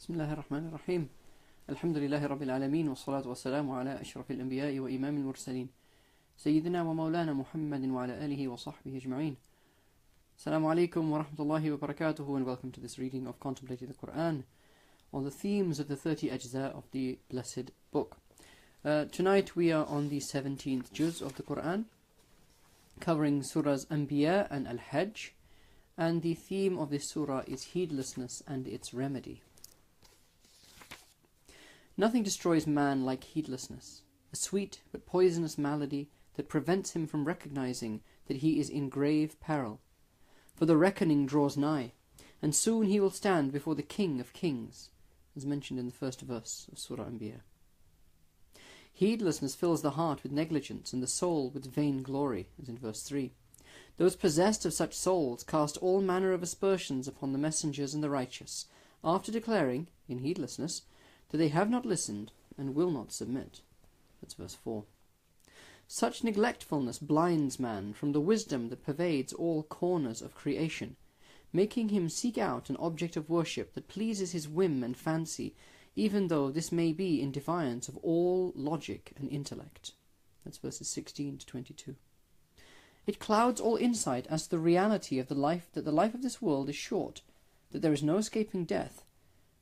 بسم الله الرحمن الرحيم. الحمد لله رب العالمين والصلاة والسلام على أشرف الأنبياء وإمام المرسلين سيدنا ومولانا محمد وعلى آله وصحبه أجمعين. Assalamu alaikum wa rahmatullahi wa barakatuhu, and welcome to this reading of Contemplating the Quran on the themes of the 30 ajza of the Blessed Book. Tonight we are on the 17th juz of the Quran, covering surahs Anbiya and al-Hajj, and the theme of this surah is heedlessness and its remedy. Nothing destroys man like heedlessness, a sweet but poisonous malady that prevents him from recognizing that he is in grave peril. For the reckoning draws nigh, and soon he will stand before the King of Kings, as mentioned in the first verse of Surah Anbiya. Heedlessness fills the heart with negligence and the soul with vain glory, as in verse 3. Those possessed of such souls cast all manner of aspersions upon the messengers and the righteous, after declaring, in heedlessness, that they have not listened and will not submit. That's verse 4. Such neglectfulness blinds man from the wisdom that pervades all corners of creation, making him seek out an object of worship that pleases his whim and fancy, even though this may be in defiance of all logic and intellect. That's verses 16 to 22. It clouds all insight as to the reality of the life, that the life of this world is short, that there is no escaping death,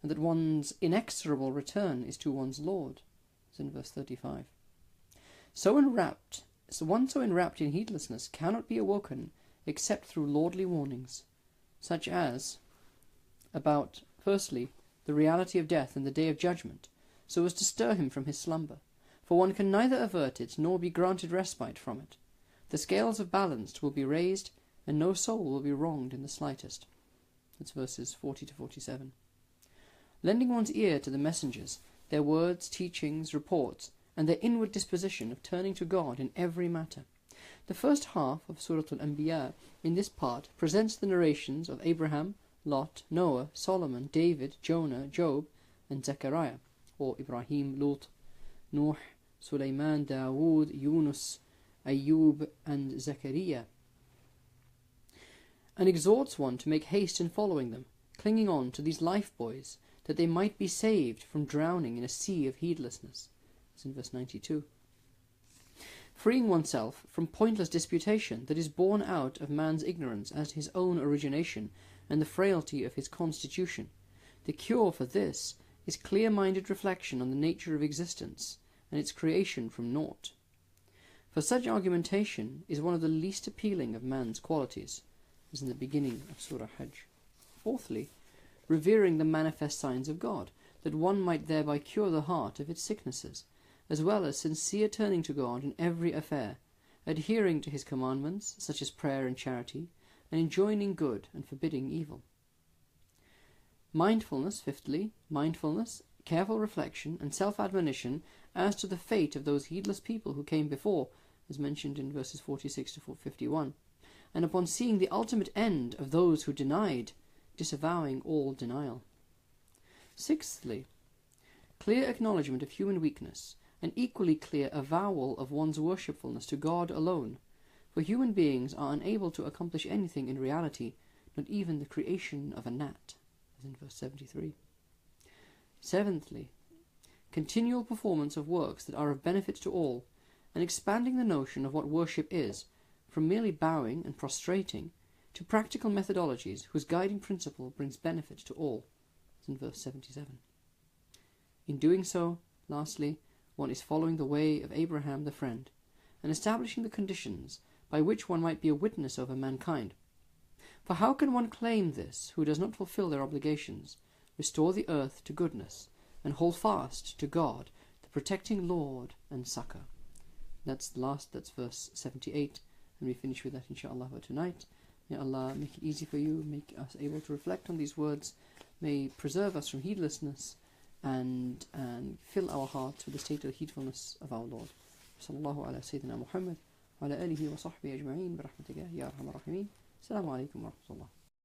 and that one's inexorable return is to one's Lord, as in verse 35. One so enwrapped in heedlessness cannot be awoken except through lordly warnings, such as about, firstly, the reality of death and the day of judgment, so as to stir him from his slumber, for one can neither avert it nor be granted respite from it. The scales of balance will be raised, and no soul will be wronged in the slightest. That's verses 40 to 47. Lending one's ear to the messengers, their words, teachings, reports, and their inward disposition of turning to God in every matter. The first half of Surah Al-Anbiya in this part presents the narrations of Abraham, Lot, Noah, Solomon, David, Jonah, Job, and Zechariah, or Ibrahim, Lut, Nuh, Sulaiman, Dawood, Yunus, Ayub, and Zechariah, and exhorts one to make haste in following them, clinging on to these lifebuoys, that they might be saved from drowning in a sea of heedlessness, as in verse 92. Freeing oneself from pointless disputation that is born out of man's ignorance as to his own origination and the frailty of his constitution. The cure for this is clear-minded reflection on the nature of existence and its creation from naught. For such argumentation is one of the least appealing of man's qualities, as in the beginning of Surah Hajj. Fourthly, revering the manifest signs of God, that one might thereby cure the heart of its sicknesses, as well as sincere turning to God in every affair, adhering to his commandments, such as prayer and charity, and enjoining good and forbidding evil. Mindfulness, fifthly, careful reflection, and self-admonition as to the fate of those heedless people who came before, as mentioned in verses 46 to 51, and upon seeing the ultimate end of those who denied, disavowing all denial. Sixthly, clear acknowledgement of human weakness, and equally clear avowal of one's worshipfulness to God alone, for human beings are unable to accomplish anything in reality, not even the creation of a gnat, as in verse 73. Seventhly, continual performance of works that are of benefit to all, and expanding the notion of what worship is, from merely bowing and prostrating, to practical methodologies whose guiding principle brings benefit to all, as in verse 77. In doing so, lastly, one is following the way of Abraham the friend, and establishing the conditions by which one might be a witness over mankind. For how can one claim this who does not fulfill their obligations, restore the earth to goodness, and hold fast to God, the protecting Lord and succor? That's verse 78, and we finish with that inshallah for tonight. May Allah make it easy for you, make us able to reflect on these words, may preserve us from heedlessness, and fill our hearts with the state of heedfulness of our Lord. Sallallahu ala Sayyidina Muhammad wa ala alihi wa sahbihi ajma'in bi rahmatika ya arhamar rahimin. Assalamu alaikum wa rahmatullah.